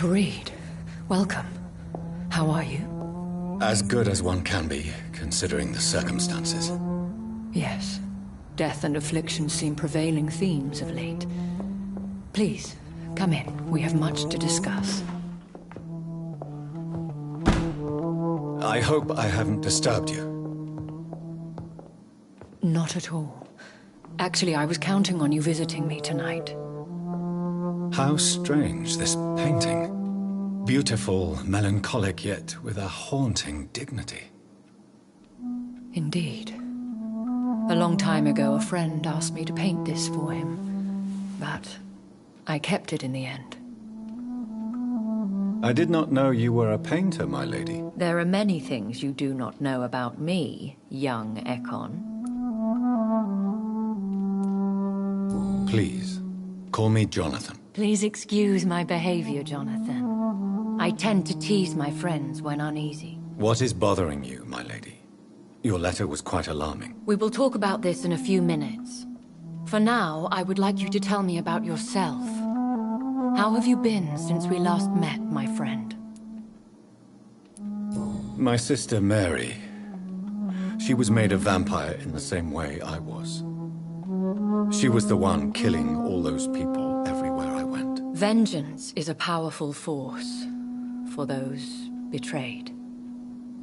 Dr. Reed, welcome. How are you? As good as one can be, considering the circumstances. Yes. Death and affliction seem prevailing themes of late. Please, come in. We have much to discuss. I hope I haven't disturbed you. Not at all. Actually, I was counting on you visiting me tonight. How strange, this painting. Beautiful, melancholic, yet with a haunting dignity. Indeed. A long time ago, a friend asked me to paint this for him, but I kept it in the end. I did not know you were a painter, my lady. There are many things you do not know about me, young Ekon. Please, call me Jonathan. Please excuse my behavior, Jonathan. I tend to tease my friends when uneasy. What is bothering you, my lady? Your letter was quite alarming. We will talk about this in a few minutes. For now, I would like you to tell me about yourself. How have you been since we last met, my friend? My sister Mary. She was made a vampire in the same way I was. She was the one killing all those people everywhere I went. Vengeance is a powerful force for those betrayed.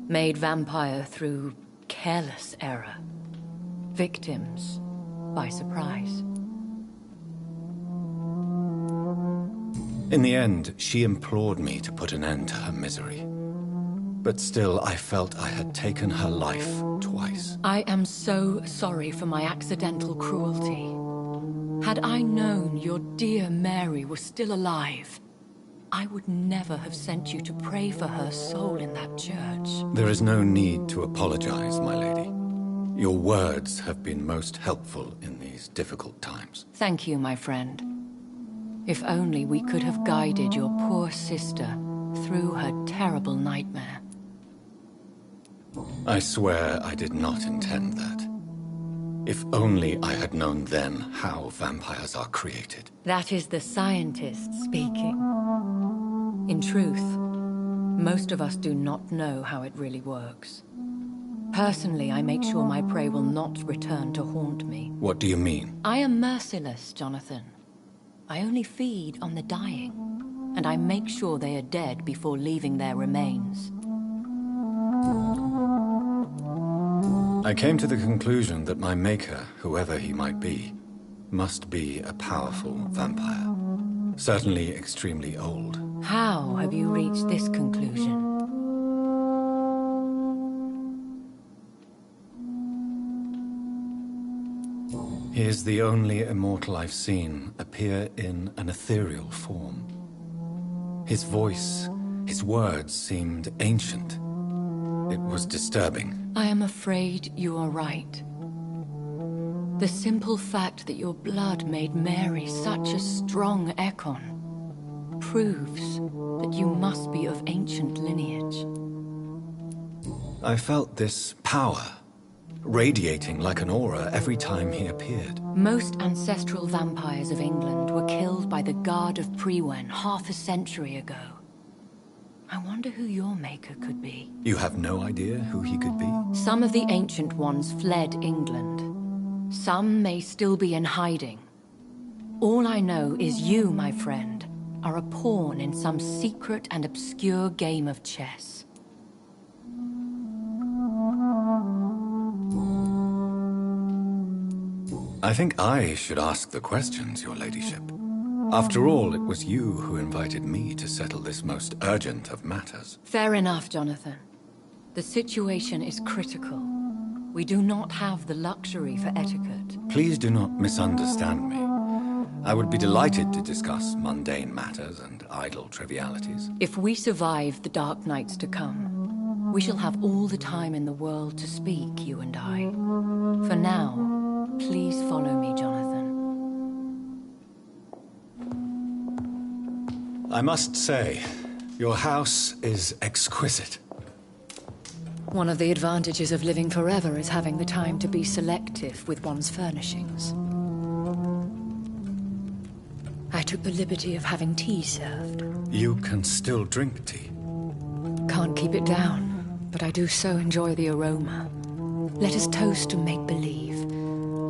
Made vampire through careless error. Victims by surprise. In the end, she implored me to put an end to her misery. But still, I felt I had taken her life twice. I am so sorry for my accidental cruelty. Had I known your dear Mary was still alive, I would never have sent you to pray for her soul in that church. There is no need to apologize, my lady. Your words have been most helpful in these difficult times. Thank you, my friend. If only we could have guided your poor sister through her terrible nightmare. I swear I did not intend that. If only I had known then how vampires are created. That is the scientist speaking. In truth, most of us do not know how it really works. Personally, I make sure my prey will not return to haunt me. What do you mean? I am merciless, Jonathan. I only feed on the dying, and I make sure they are dead before leaving their remains. I came to the conclusion that my maker, whoever he might be, must be a powerful vampire. Certainly extremely old. How have you reached this conclusion? He is the only immortal I've seen appear in an ethereal form. His voice, his words seemed ancient. It was disturbing. I am afraid you are right. The simple fact that your blood made Mary such a strong Ekon proves that you must be of ancient lineage. I felt this power radiating like an aura every time he appeared. Most ancestral vampires of England were killed by the Guard of Prewen half a century ago. I wonder who your maker could be. You have no idea who he could be? Some of the ancient ones fled England. Some may still be in hiding. All I know is you, my friend, are a pawn in some secret and obscure game of chess. I think I should ask the questions, your ladyship. After all, it was you who invited me to settle this most urgent of matters. Fair enough, Jonathan. The situation is critical. We do not have the luxury for etiquette. Please do not misunderstand me. I would be delighted to discuss mundane matters and idle trivialities. If we survive the dark nights to come, we shall have all the time in the world to speak, you and I. For now, please follow me, Jonathan. I must say, your house is exquisite. One of the advantages of living forever is having the time to be selective with one's furnishings. I took the liberty of having tea served. You can still drink tea. Can't keep it down, but I do so enjoy the aroma. Let us toast to make-believe.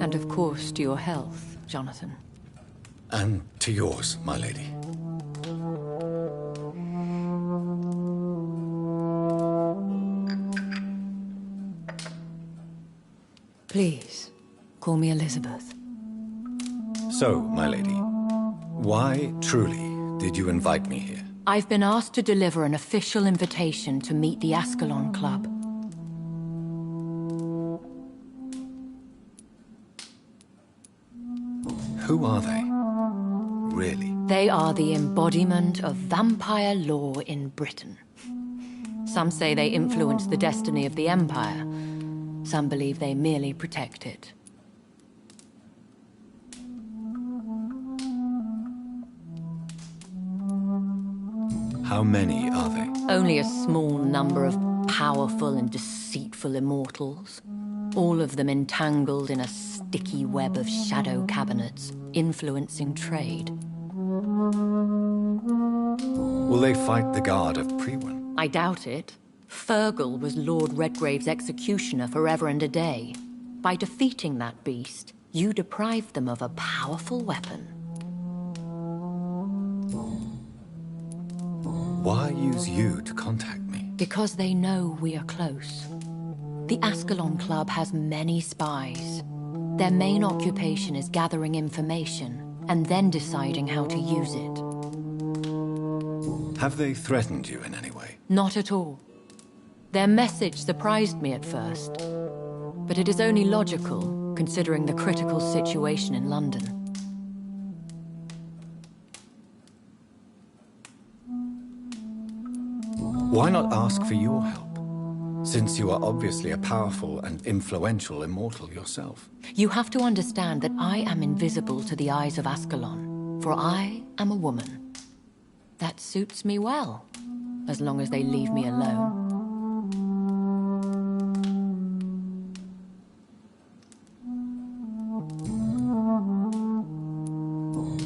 And of course to your health, Jonathan. And to yours, my lady. Please, call me Elizabeth. So, my lady, why, truly, did you invite me here? I've been asked to deliver an official invitation to meet the Ascalon Club. Who are they? Really? They are the embodiment of vampire law in Britain. Some say they influence the destiny of the Empire. Some believe they merely protect it. How many are they? Only a small number of powerful and deceitful immortals. All of them entangled in a sticky web of shadow cabinets, influencing trade. Will they fight the guard of Priwen? I doubt it. Fergal was Lord Redgrave's executioner forever and a day. By defeating that beast, you deprived them of a powerful weapon. Why use you to contact me? Because they know we are close. The Ascalon Club has many spies. Their main occupation is gathering information, and then deciding how to use it. Have they threatened you in any way? Not at all. Their message surprised me at first, but it is only logical, considering the critical situation in London. Why not ask for your help? Since you are obviously a powerful and influential immortal yourself. You have to understand that I am invisible to the eyes of Ascalon, for I am a woman. That suits me well, as long as they leave me alone.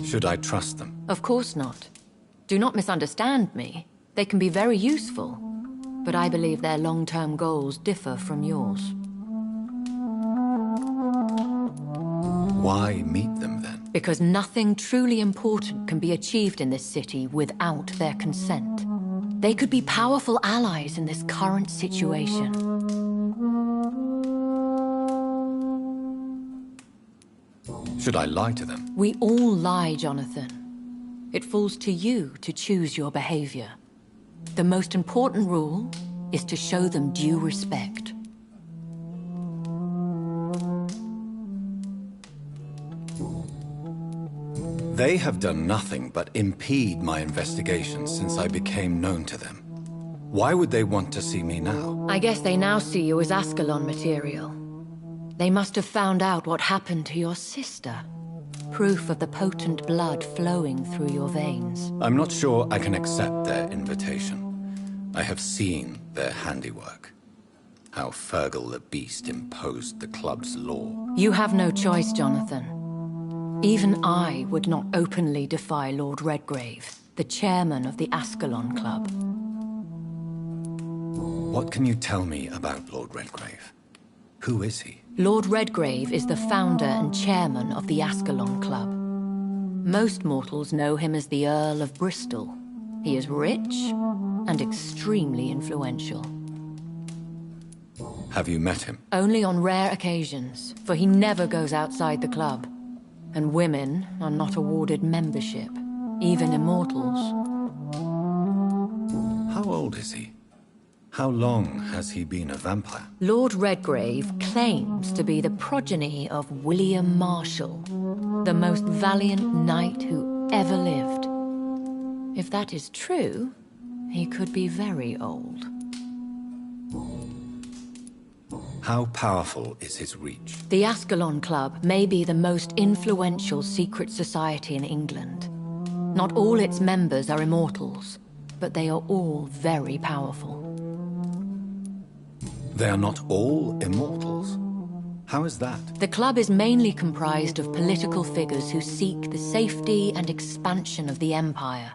Should I trust them? Of course not. Do not misunderstand me. They can be very useful, but I believe their long-term goals differ from yours. Why meet them then? Because nothing truly important can be achieved in this city without their consent. They could be powerful allies in this current situation. Should I lie to them? We all lie, Jonathan. It falls to you to choose your behavior. The most important rule is to show them due respect. They have done nothing but impede my investigation since I became known to them. Why would they want to see me now? I guess they now see you as Ascalon material. They must have found out what happened to your sister. Proof of the potent blood flowing through your veins. I'm not sure I can accept their invitation. I have seen their handiwork. How Fergal the Beast imposed the club's law. You have no choice, Jonathan. Even I would not openly defy Lord Redgrave, the chairman of the Ascalon Club. What can you tell me about Lord Redgrave? Who is he? Lord Redgrave is the founder and chairman of the Ascalon Club. Most mortals know him as the Earl of Bristol. He is rich and extremely influential. Have you met him? Only on rare occasions, for he never goes outside the club. And women are not awarded membership, even immortals. How old is he? How long has he been a vampire? Lord Redgrave claims to be the progeny of William Marshall, the most valiant knight who ever lived. If that is true, he could be very old. How powerful is his reach? The Ascalon Club may be the most influential secret society in England. Not all its members are immortals, but they are all very powerful. They are not all immortals. How is that? The club is mainly comprised of political figures who seek the safety and expansion of the Empire.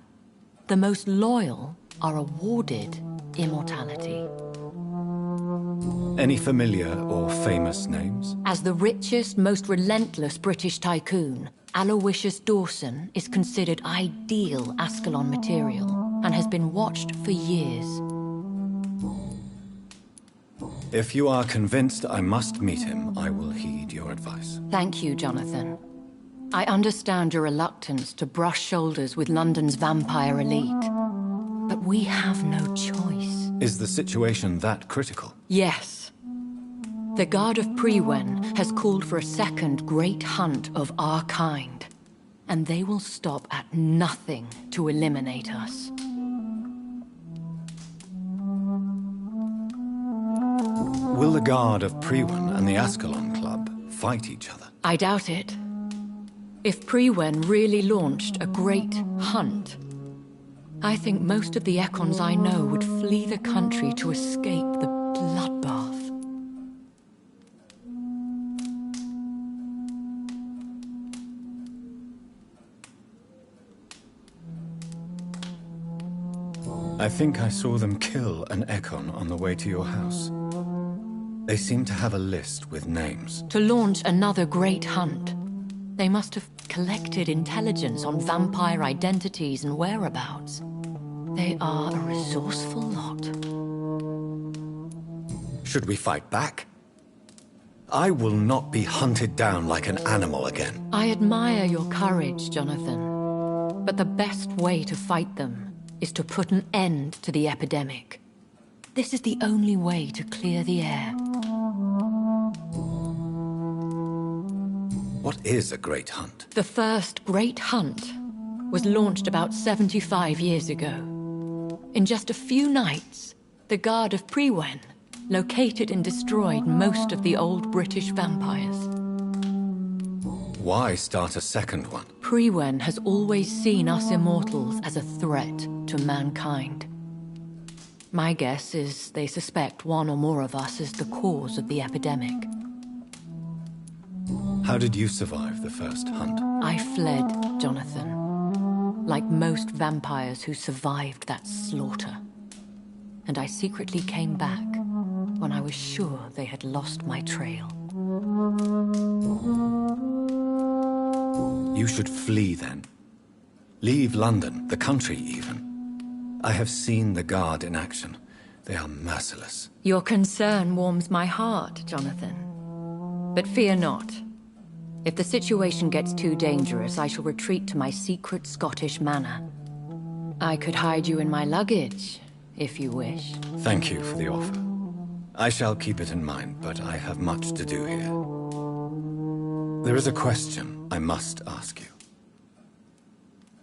The most loyal are awarded immortality. Any familiar or famous names? As the richest, most relentless British tycoon, Aloysius Dawson is considered ideal Ascalon material and has been watched for years. If you are convinced I must meet him, I will heed your advice. Thank you, Jonathan. I understand your reluctance to brush shoulders with London's vampire elite, but we have no choice. Is the situation that critical? Yes. The Guard of Prewen has called for a second great hunt of our kind, and they will stop at nothing to eliminate us. Will the Guard of Prewen and the Ascalon Club fight each other? I doubt it. If Prewen really launched a great hunt, I think most of the Ekons I know would flee the country to escape the bloodbath. I think I saw them kill an Ekon on the way to your house. They seem to have a list with names. To launch another great hunt, they must have collected intelligence on vampire identities and whereabouts. They are a resourceful lot. Should we fight back? I will not be hunted down like an animal again. I admire your courage, Jonathan. But the best way to fight them is to put an end to the epidemic. This is the only way to clear the air. What is a great hunt? The first great hunt was launched about 75 years ago. In just a few nights, the Guard of Prewen located and destroyed most of the old British vampires. Why start a second one? Prewen has always seen us immortals as a threat to mankind. My guess is they suspect one or more of us is the cause of the epidemic. How did you survive the first hunt? I fled, Jonathan. Like most vampires who survived that slaughter. And I secretly came back when I was sure they had lost my trail. You should flee then. Leave London, the country even. I have seen the Guard in action. They are merciless. Your concern warms my heart, Jonathan. But fear not. If the situation gets too dangerous, I shall retreat to my secret Scottish manor. I could hide you in my luggage, if you wish. Thank you for the offer. I shall keep it in mind, but I have much to do here. There is a question I must ask you.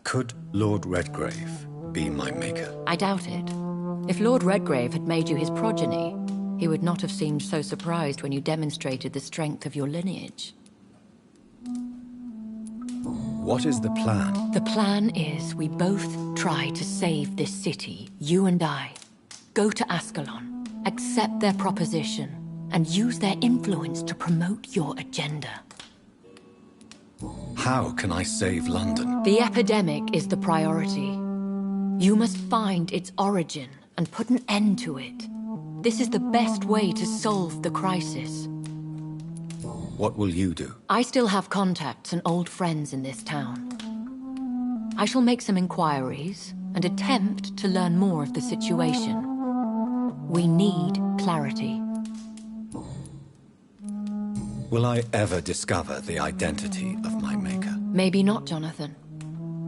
Could Lord Redgrave be my maker? I doubt it. If Lord Redgrave had made you his progeny, he would not have seemed so surprised when you demonstrated the strength of your lineage. What is the plan? The plan is we both try to save this city, you and I. Go to Ascalon, accept their proposition, and use their influence to promote your agenda. How can I save London? The epidemic is the priority. You must find its origin and put an end to it. This is the best way to solve the crisis. What will you do? I still have contacts and old friends in this town. I shall make some inquiries and attempt to learn more of the situation. We need clarity. Will I ever discover the identity of my maker? Maybe not, Jonathan.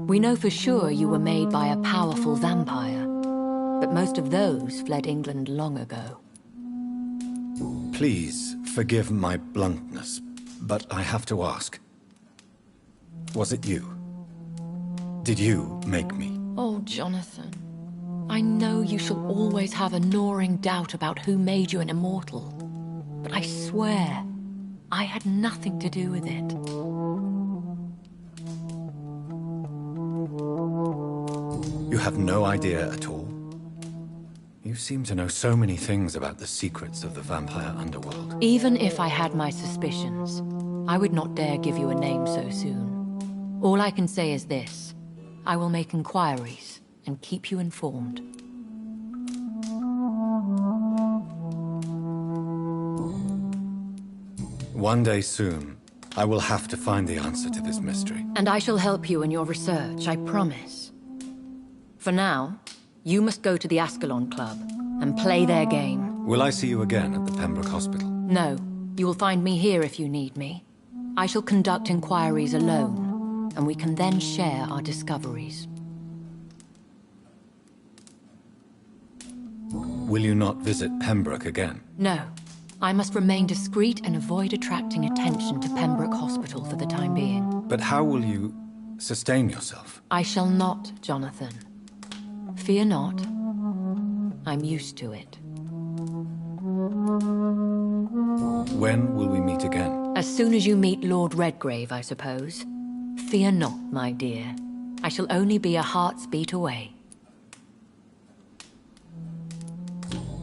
We know for sure you were made by a powerful vampire, but most of those fled England long ago. Please forgive my bluntness, but I have to ask. Was it you? Did you make me? Oh, Jonathan. I know you shall always have a gnawing doubt about who made you an immortal, but I swear, I had nothing to do with it. You have no idea at all? You seem to know so many things about the secrets of the vampire underworld. Even if I had my suspicions, I would not dare give you a name so soon. All I can say is this. I will make inquiries and keep you informed. One day soon, I will have to find the answer to this mystery. And I shall help you in your research, I promise. For now, you must go to the Ascalon Club and play their game. Will I see you again at the Pembroke Hospital? No, you will find me here if you need me. I shall conduct inquiries alone, and we can then share our discoveries. Will you not visit Pembroke again? No. I must remain discreet and avoid attracting attention to Pembroke Hospital for the time being. But how will you sustain yourself? I shall not, Jonathan. Fear not. I'm used to it. When will we meet again? As soon as you meet Lord Redgrave, I suppose. Fear not, my dear. I shall only be a heart's beat away.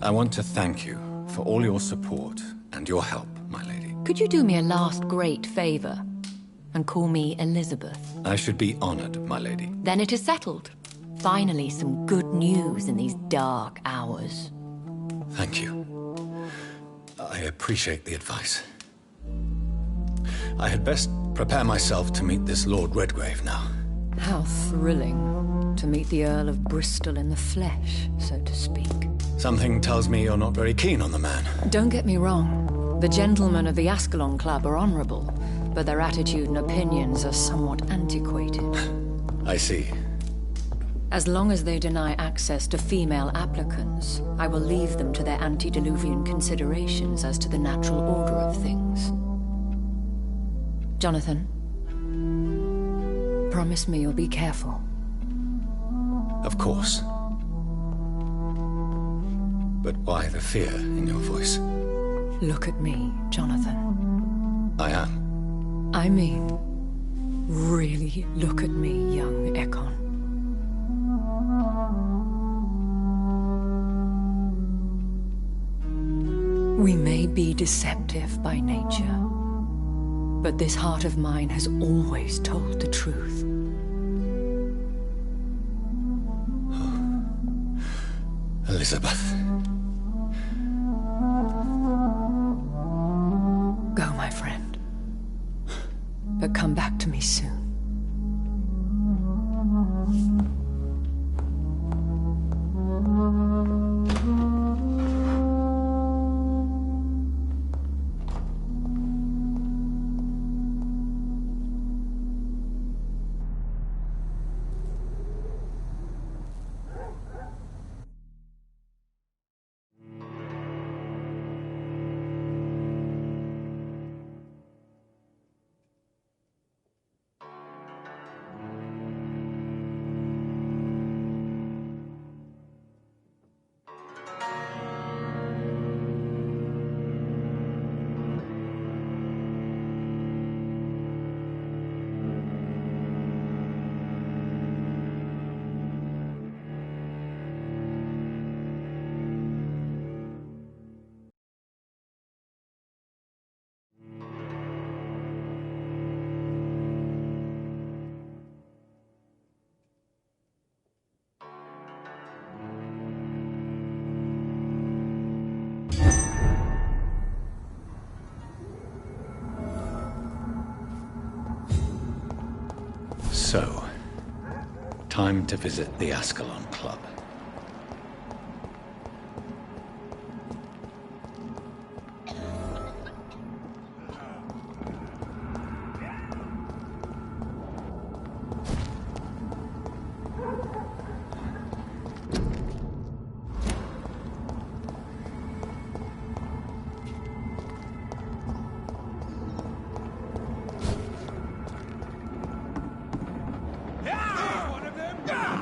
I want to thank you for all your support and your help, my lady. Could you do me a last great favor and call me Elizabeth? I should be honored, my lady. Then it is settled. Finally, some good news in these dark hours. Thank you. I appreciate the advice. I had best prepare myself to meet this Lord Redgrave now. How thrilling to meet the Earl of Bristol in the flesh, so to speak. Something tells me you're not very keen on the man. Don't get me wrong. The gentlemen of the Ascalon Club are honorable, but their attitude and opinions are somewhat antiquated. I see. As long as they deny access to female applicants, I will leave them to their antediluvian considerations as to the natural order of things. Jonathan, promise me you'll be careful. Of course. But why the fear in your voice? Look at me, Jonathan. I am. I mean, really look at me, young Ekon. We may be deceptive by nature, but this heart of mine has always told the truth. Elizabeth. Go, my friend. But come back to me soon. So, time to visit the Ascalon Club.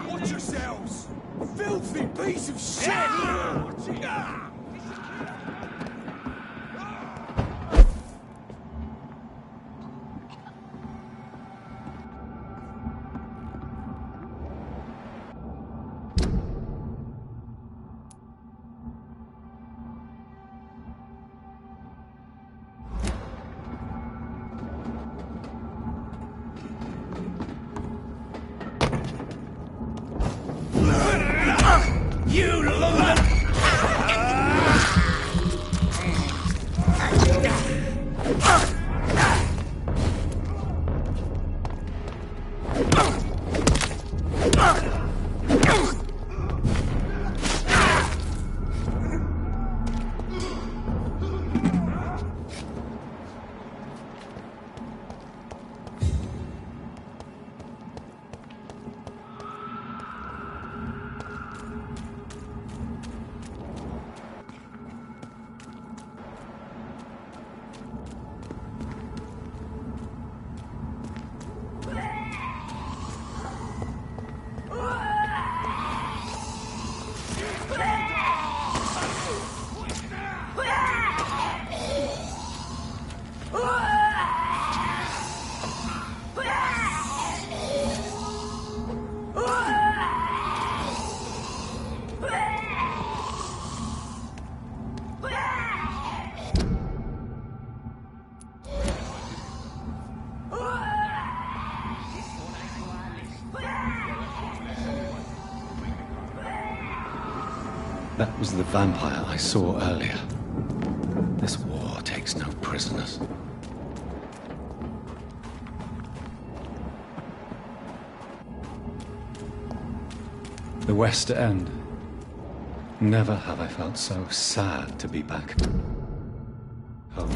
Watch yourselves! Filthy piece of shit! That was the vampire I saw earlier. This war takes no prisoners. The West End. Never have I felt so sad to be back home.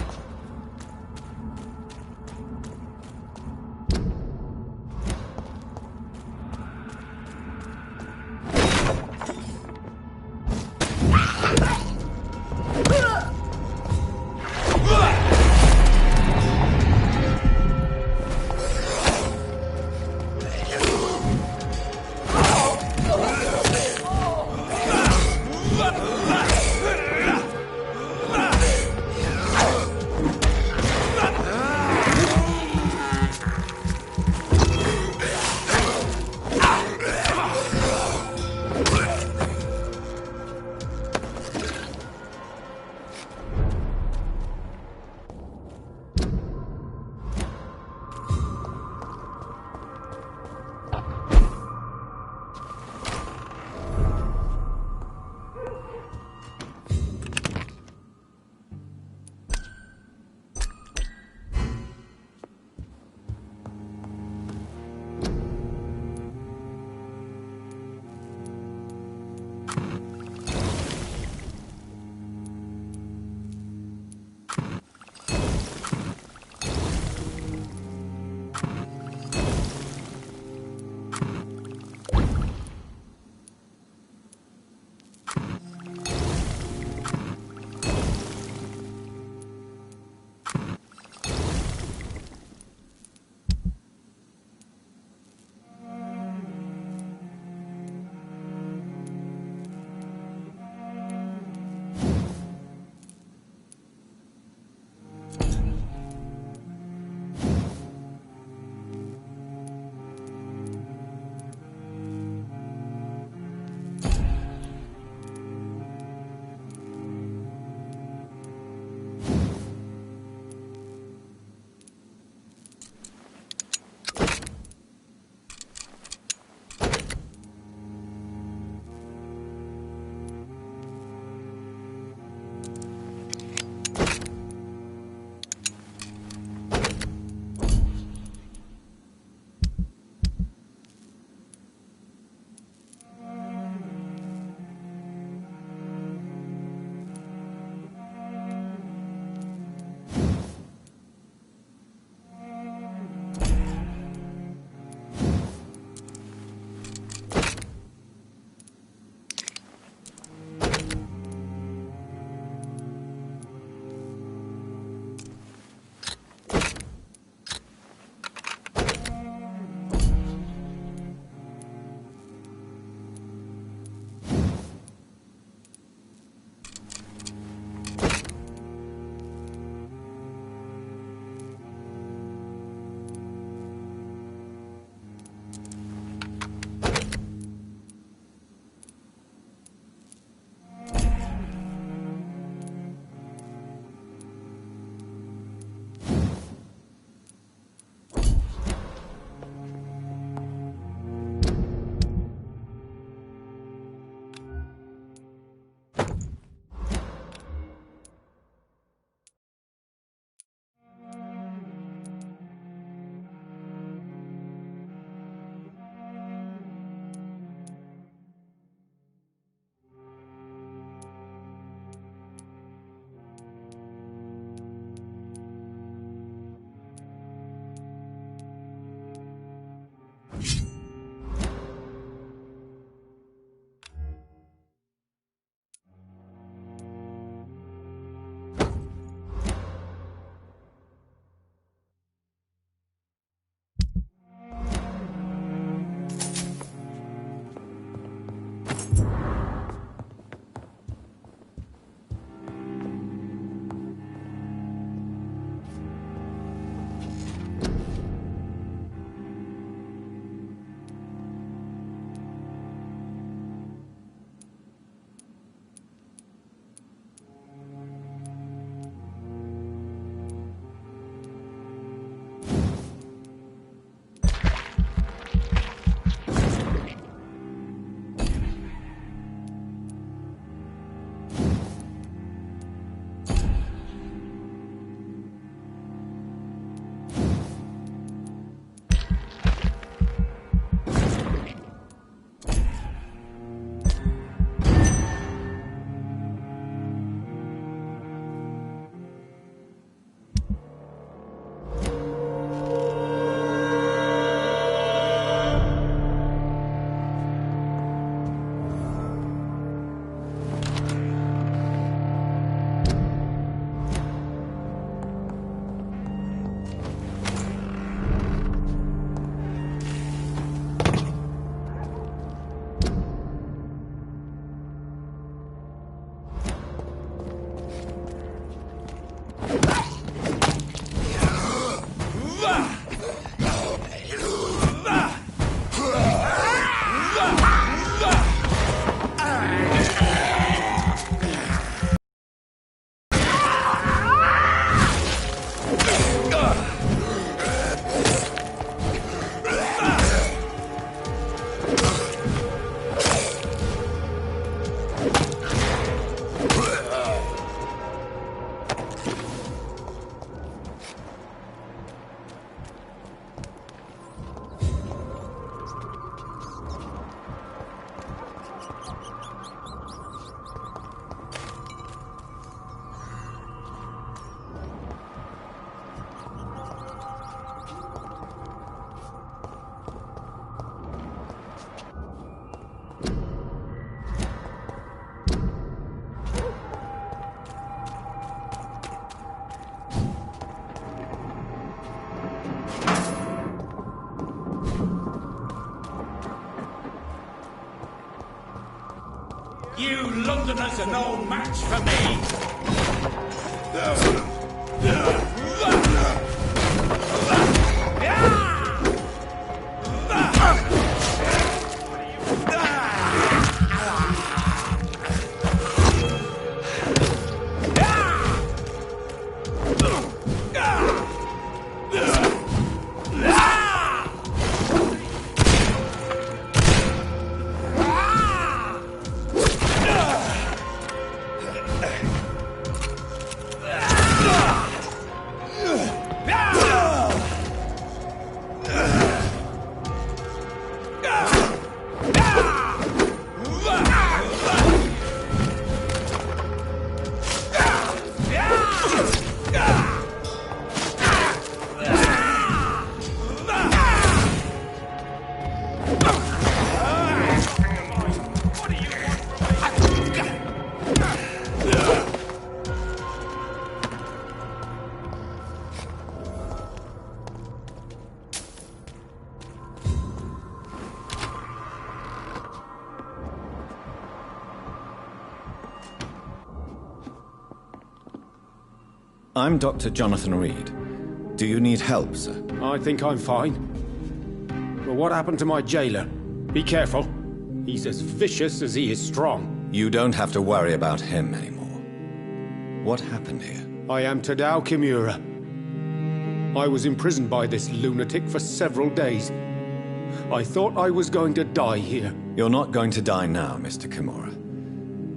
Londoners are no match for me! I'm Dr. Jonathan Reed. Do you need help, sir? I think I'm fine. But what happened to my jailer? Be careful. He's as vicious as he is strong. You don't have to worry about him anymore. What happened here? I am Tadao Kimura. I was imprisoned by this lunatic for several days. I thought I was going to die here. You're not going to die now, Mr. Kimura.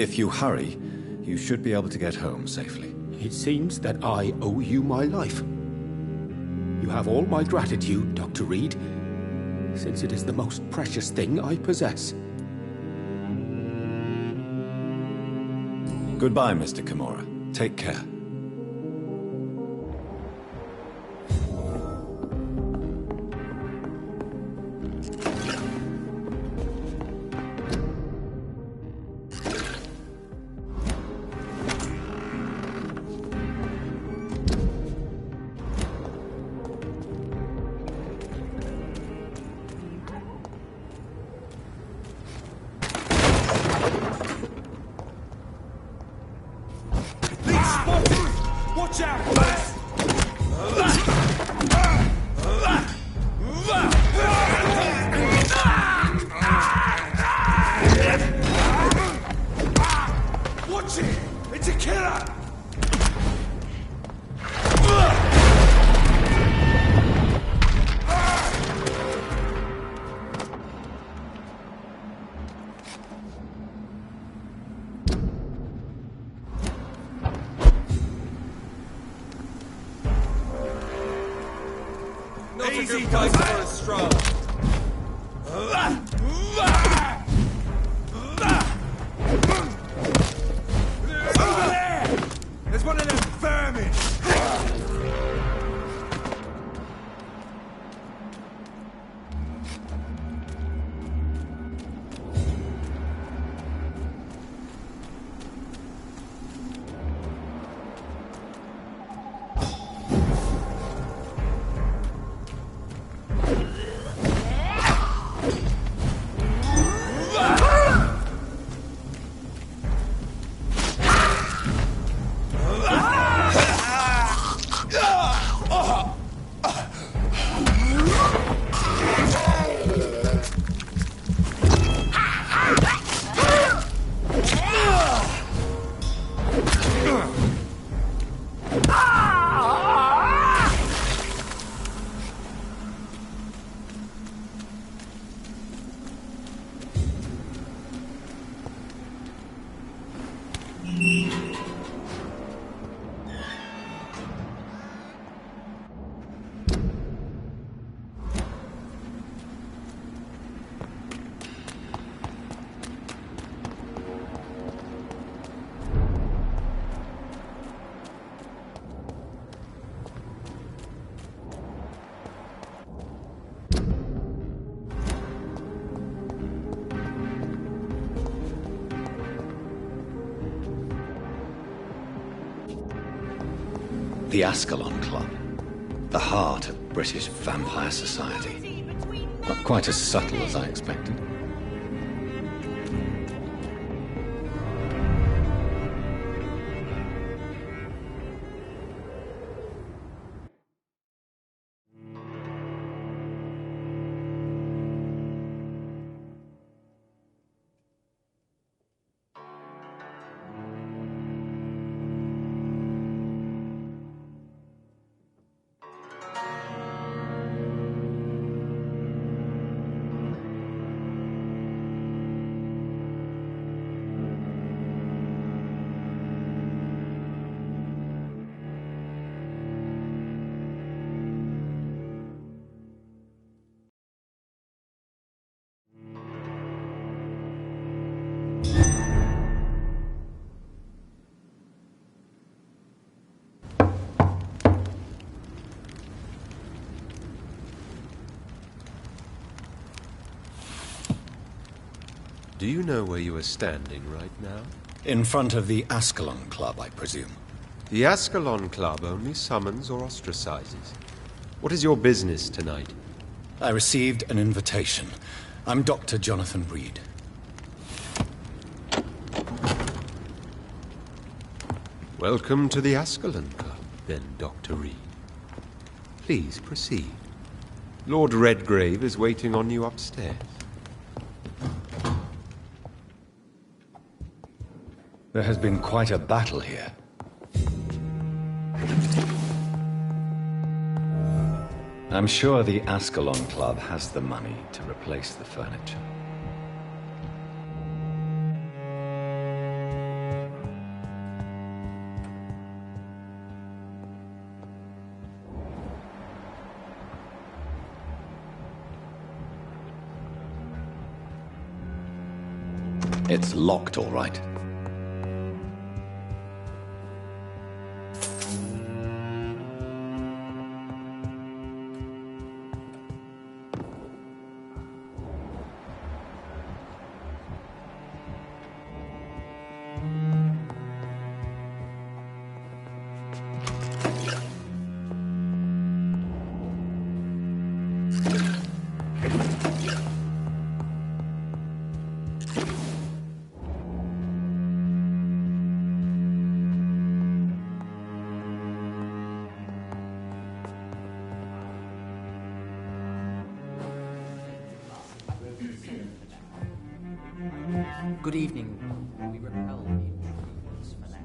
If you hurry, you should be able to get home safely. It seems that I owe you my life. You have all my gratitude, Dr. Reed, since it is the most precious thing I possess. Goodbye, Mr. Kimura. Take care. Watch out, boys! Watch it! It's a killer! Easy, guys, for a stroll. Over there! There's one of them vermin! The Ascalon Club. The heart of British vampire society. Not quite as subtle as I expected. Do you know where you are standing right now? In front of the Ascalon Club, I presume. The Ascalon Club only summons or ostracizes. What is your business tonight? I received an invitation. I'm Dr. Jonathan Reed. Welcome to the Ascalon Club, then, Dr. Reed. Please proceed. Lord Redgrave is waiting on you upstairs. There has been quite a battle here. I'm sure the Ascalon Club has the money to replace the furniture. It's locked, all right. Good evening. We repel the intruders for now.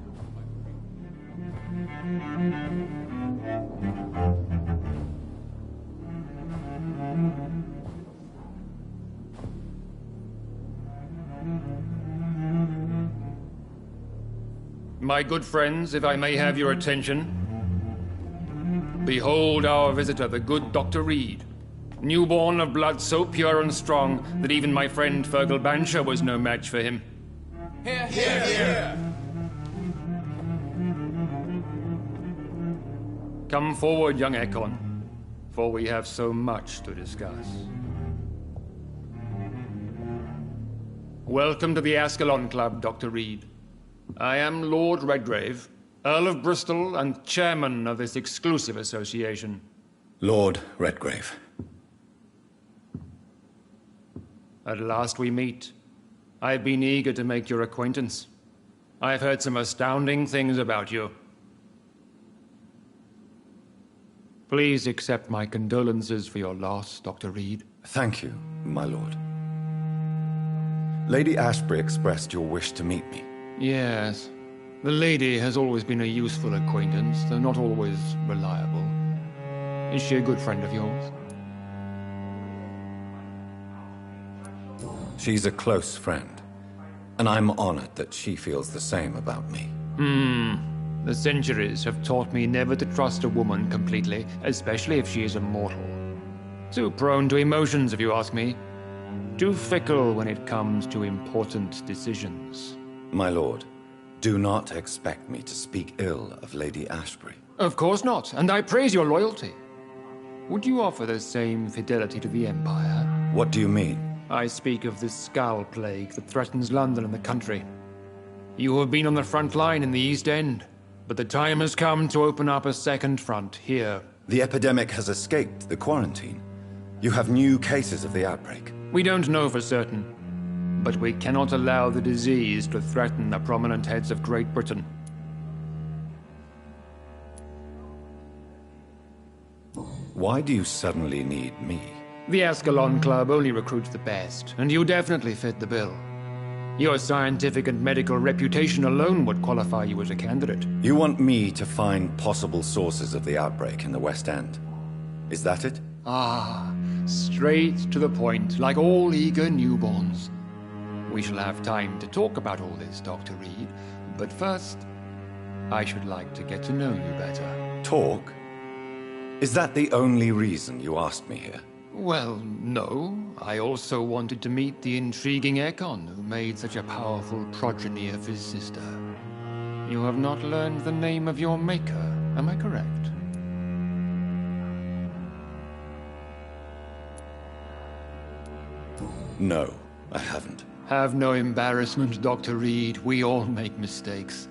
My good friends, if I may have your attention. Behold our visitor, the good Dr. Reed. Newborn of blood so pure and strong that even my friend Fergal Bancher was no match for him. Here, here, here! Come forward, young Ekon, for we have so much to discuss. Welcome to the Ascalon Club, Dr. Reed. I am Lord Redgrave, Earl of Bristol and chairman of this exclusive association. Lord Redgrave. At last we meet. I've been eager to make your acquaintance. I've heard some astounding things about you. Please accept my condolences for your loss, Dr. Reed. Thank you, my lord. Lady Ashbury expressed your wish to meet me. Yes. The lady has always been a useful acquaintance, though not always reliable. Is she a good friend of yours? She's a close friend, and I'm honored that she feels the same about me. The centuries have taught me never to trust a woman completely, especially if she is a mortal. Too prone to emotions, if you ask me. Too fickle when it comes to important decisions. My lord, do not expect me to speak ill of Lady Ashbury. Of course not, and I praise your loyalty. Would you offer the same fidelity to the Empire? What do you mean? I speak of the Skull Plague that threatens London and the country. You have been on the front line in the East End, but the time has come to open up a second front here. The epidemic has escaped the quarantine. You have new cases of the outbreak. We don't know for certain, but we cannot allow the disease to threaten the prominent heads of Great Britain. Why do you suddenly need me? The Ascalon Club only recruits the best, and you definitely fit the bill. Your scientific and medical reputation alone would qualify you as a candidate. You want me to find possible sources of the outbreak in the West End. Is that it? Ah, straight to the point, like all eager newborns. We shall have time to talk about all this, Dr. Reed, but first, I should like to get to know you better. Talk? Is that the only reason you asked me here? Well, no. I also wanted to meet the intriguing Ekon, who made such a powerful progeny of his sister. You have not learned the name of your maker, am I correct? No, I haven't. Have no embarrassment, Dr. Reed. We all make mistakes.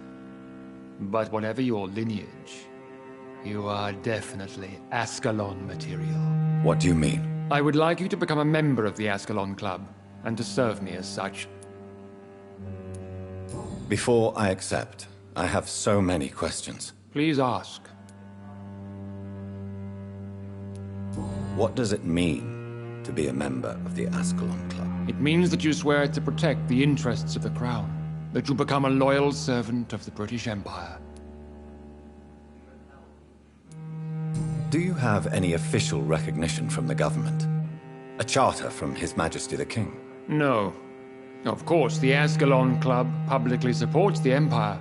But whatever your lineage, you are definitely Ascalon material. What do you mean? I would like you to become a member of the Ascalon Club, and to serve me as such. Before I accept, I have so many questions. Please ask. What does it mean to be a member of the Ascalon Club? It means that you swear to protect the interests of the Crown, that you become a loyal servant of the British Empire. Do you have any official recognition from the government? A charter from His Majesty the King? No. Of course, the Ascalon Club publicly supports the Empire,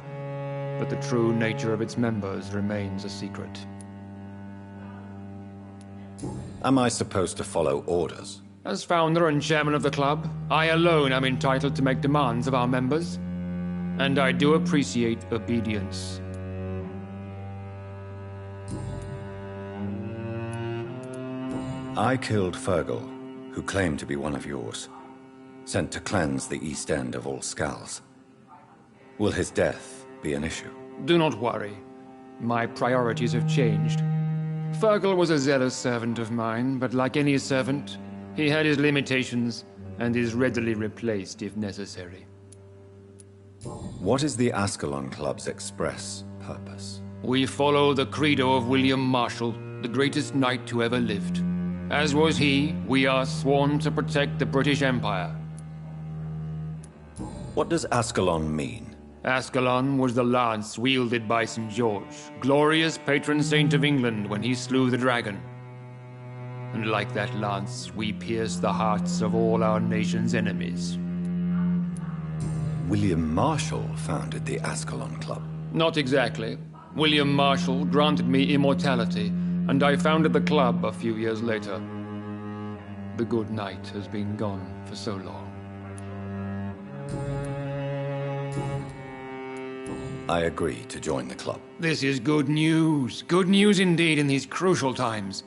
but the true nature of its members remains a secret. Am I supposed to follow orders? As founder and chairman of the club, I alone am entitled to make demands of our members, and I do appreciate obedience. I killed Fergal, who claimed to be one of yours, sent to cleanse the East End of all Skulls. Will his death be an issue? Do not worry. My priorities have changed. Fergal was a zealous servant of mine, but like any servant, he had his limitations and is readily replaced if necessary. What is the Ascalon Club's express purpose? We follow the credo of William Marshall, the greatest knight who ever lived. As was he, we are sworn to protect the British Empire. What does Ascalon mean? Ascalon was the lance wielded by St. George, glorious patron saint of England when he slew the dragon. And like that lance, we pierce the hearts of all our nation's enemies. William Marshall founded the Ascalon Club. Not exactly. William Marshall granted me immortality, and I founded the club a few years later. The good knight has been gone for so long. I agree to join the club. This is good news. Good news indeed in these crucial times.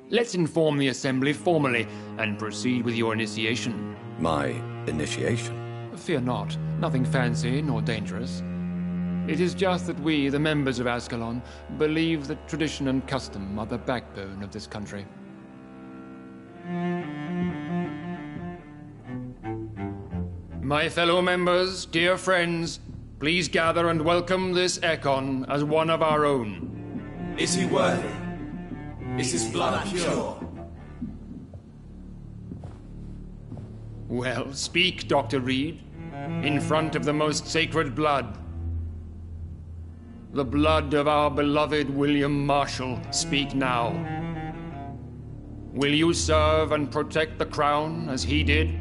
Let's inform the Assembly formally and proceed with your initiation. My initiation? Fear not. Nothing fancy nor dangerous. It is just that we, the members of Ascalon, believe that tradition and custom are the backbone of this country. My fellow members, dear friends, please gather and welcome this Ekon as one of our own. Is he worthy? Is his blood pure? Well, speak, Dr. Reed, in front of the most sacred blood. The blood of our beloved William Marshall, speak now. Will you serve and protect the crown as he did?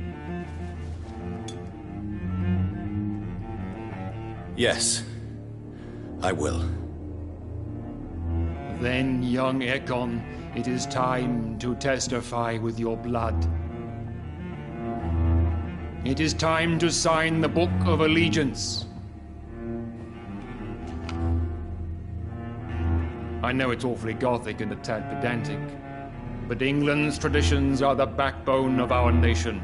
Yes, I will. Then, young Ekon, it is time to testify with your blood. It is time to sign the Book of Allegiance. I know it's awfully gothic and a tad pedantic, but England's traditions are the backbone of our nation.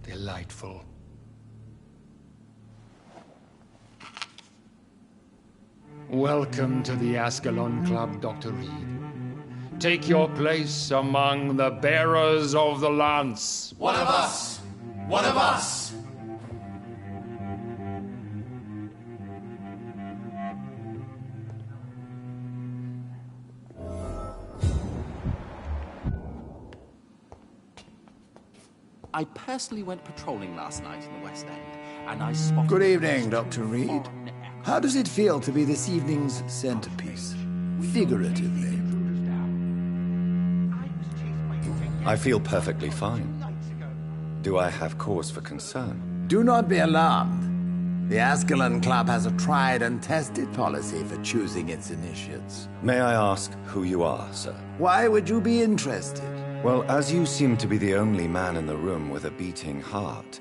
Delightful. Welcome to the Ascalon Club, Dr. Reed. Take your place among the bearers of the lance. One of us! One of us! I personally went patrolling last night in the West End, and I spotted... Good evening, Dr. Reed. How does it feel to be this evening's centerpiece? Figuratively. I feel perfectly fine. Do I have cause for concern? Do not be alarmed. The Ascalon Club has a tried and tested policy for choosing its initiates. May I ask who you are, sir? Why would you be interested? Well, as you seem to be the only man in the room with a beating heart,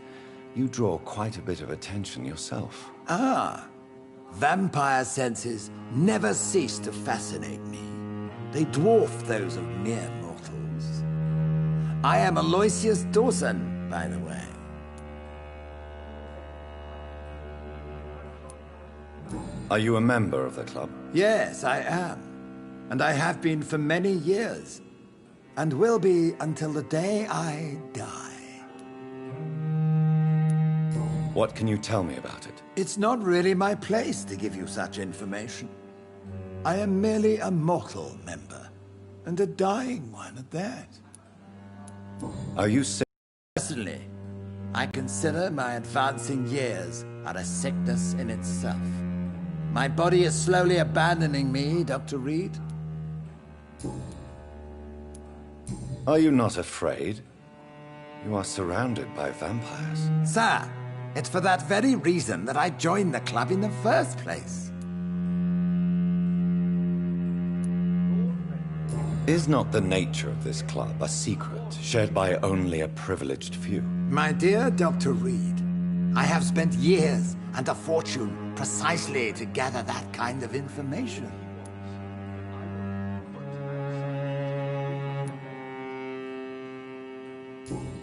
you draw quite a bit of attention yourself. Ah, vampire senses never cease to fascinate me. They dwarf those of mere mortals. I am Aloysius Dawson, by the way. Are you a member of the club? Yes, I am. And I have been for many years. And will be until the day I die. What can you tell me about it? It's not really my place to give you such information. I am merely a mortal member, and a dying one at that. Are you sick? Personally, I consider my advancing years are a sickness in itself. My body is slowly abandoning me, Dr. Reed. Are you not afraid? You are surrounded by vampires. Sir, it's for that very reason that I joined the club in the first place. Is not the nature of this club a secret shared by only a privileged few? My dear Dr. Reed, I have spent years and a fortune precisely to gather that kind of information.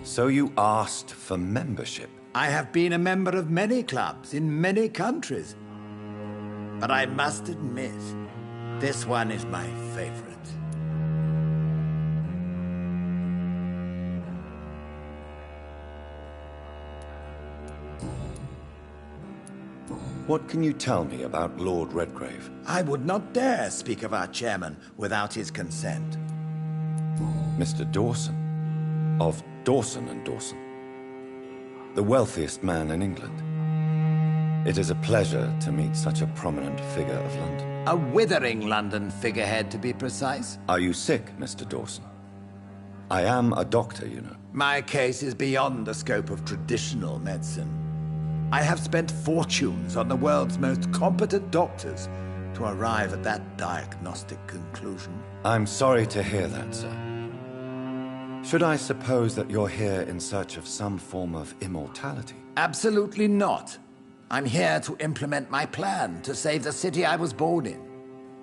So you asked for membership? I have been a member of many clubs in many countries. But I must admit, this one is my favorite. What can you tell me about Lord Redgrave? I would not dare speak of our chairman without his consent. Mr. Dawson, of Dawson and Dawson, the wealthiest man in England. It is a pleasure to meet such a prominent figure of London. A withering London figurehead, to be precise. Are you sick, Mr. Dawson? I am a doctor, you know. My case is beyond the scope of traditional medicine. I have spent fortunes on the world's most competent doctors to arrive at that diagnostic conclusion. I'm sorry to hear that, sir. Should I suppose that you're here in search of some form of immortality? Absolutely not. I'm here to implement my plan to save the city I was born in.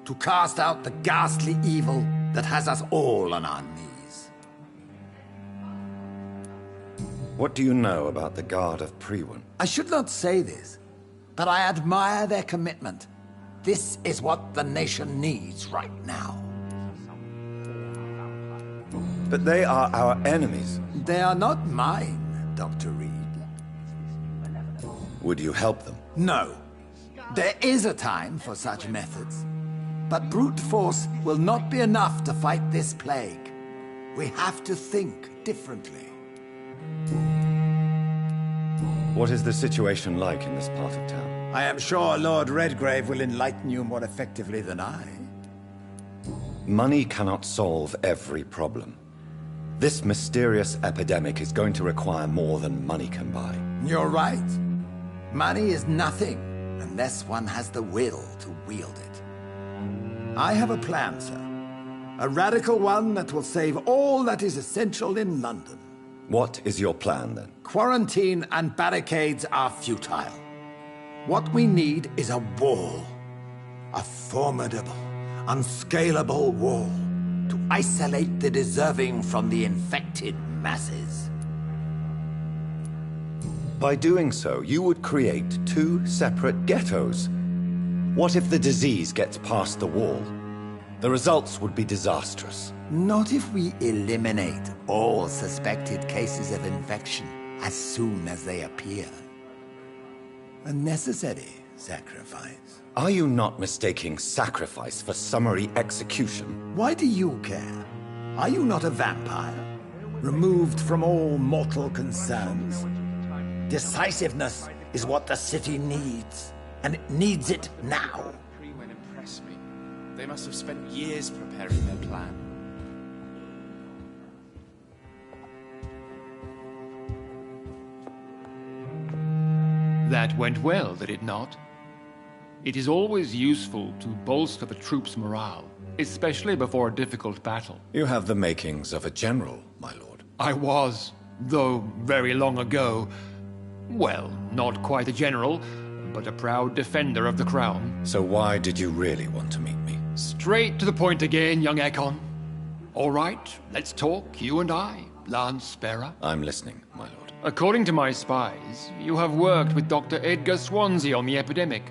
To cast out the ghastly evil that has us all on our knees. What do you know about the Guard of Priwen? I should not say this, but I admire their commitment. This is what the nation needs right now. But they are our enemies. They are not mine, Dr. Reed. Would you help them? No. There is a time for such methods. But brute force will not be enough to fight this plague. We have to think differently. What is the situation like in this part of town? I am sure Lord Redgrave will enlighten you more effectively than I. Money cannot solve every problem. This mysterious epidemic is going to require more than money can buy. You're right. Money is nothing unless one has the will to wield it. I have a plan, sir. A radical one that will save all that is essential in London. What is your plan, then? Quarantine and barricades are futile. What we need is a wall. A formidable, unscalable wall to isolate the deserving from the infected masses. By doing so, you would create two separate ghettos. What if the disease gets past the wall? The results would be disastrous. Not if we eliminate all suspected cases of infection as soon as they appear. A necessary sacrifice. Are you not mistaking sacrifice for summary execution? Why do you care? Are you not a vampire? Removed from all mortal concerns? Decisiveness is what the city needs, and it needs it now. Priwen impress me. They must have spent years preparing their plan. That went well, did it not? It is always useful to bolster the troops' morale, especially before a difficult battle. You have the makings of a general, my lord. I was, though very long ago. Well, not quite a general, but a proud defender of the crown. So why did you really want to meet me? Straight to the point again, young Ekon. All right, let's talk, you and I, Lance Sparrow. I'm listening, my lord. According to my spies, you have worked with Dr. Edgar Swansea on the epidemic,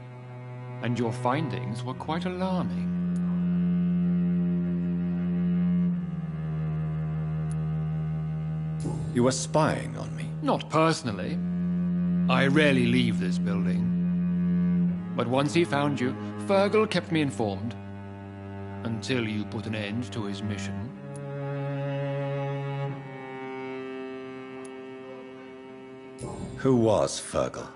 and your findings were quite alarming. You were spying on me? Not personally. I rarely leave this building. But once he found you, Fergal kept me informed. Until you put an end to his mission. Who was Fergal?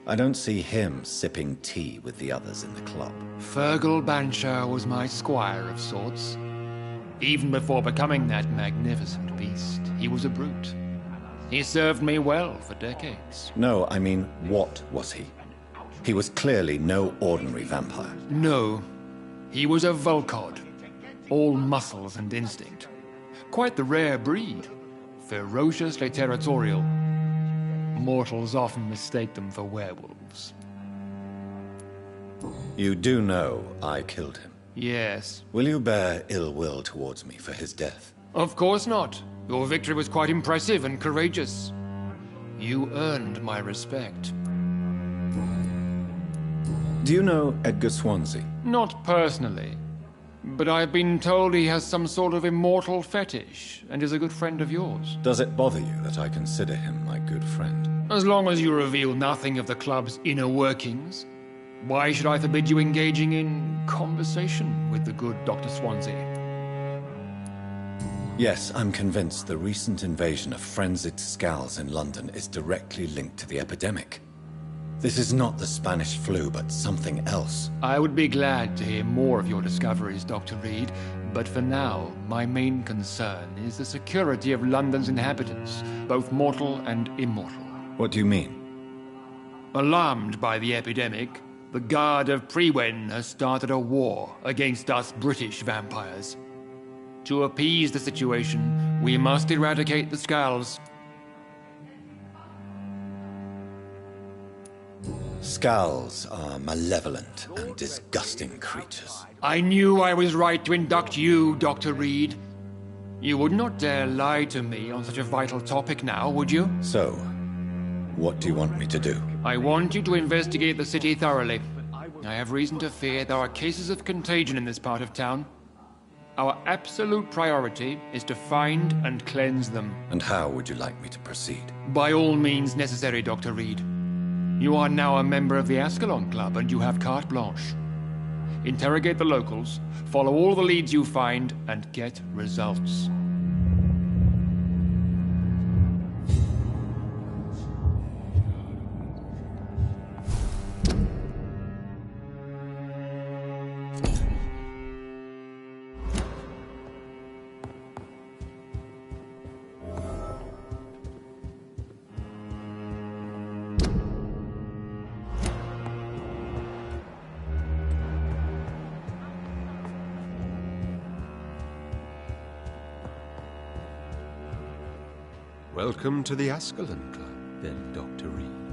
I don't see him sipping tea with the others in the club. Fergal Banshire was my squire of sorts. Even before becoming that magnificent beast, he was a brute. He served me well for decades. No, I mean, what was he? He was clearly no ordinary vampire. No. He was a Volcod. All muscles and instinct. Quite the rare breed. Ferociously territorial. Mortals often mistake them for werewolves. You do know I killed him. Yes. Will you bear ill will towards me for his death? Of course not. Your victory was quite impressive and courageous. You earned my respect. Do you know Edgar Swansea? Not personally. But I've been told he has some sort of immortal fetish and is a good friend of yours. Does it bother you that I consider him my good friend? As long as you reveal nothing of the club's inner workings, why should I forbid you engaging in conversation with the good Dr. Swansea? Yes, I'm convinced the recent invasion of frenzied Scals in London is directly linked to the epidemic. This is not the Spanish flu, but something else. I would be glad to hear more of your discoveries, Dr. Reed, but for now, my main concern is the security of London's inhabitants, both mortal and immortal. What do you mean? Alarmed by the epidemic, the Guard of Prewen has started a war against us British vampires. To appease the situation, we must eradicate the Scals. Scals are malevolent and disgusting creatures. I knew I was right to induct you, Dr. Reed. You would not dare lie to me on such a vital topic now, would you? So, what do you want me to do? I want you to investigate the city thoroughly. I have reason to fear there are cases of contagion in this part of town. Our absolute priority is to find and cleanse them. And how would you like me to proceed? By all means necessary, Dr. Reed. You are now a member of the Ascalon Club and you have carte blanche. Interrogate the locals, follow all the leads you find, and get results. Welcome to the Ascalon Club, then, Dr. Reed.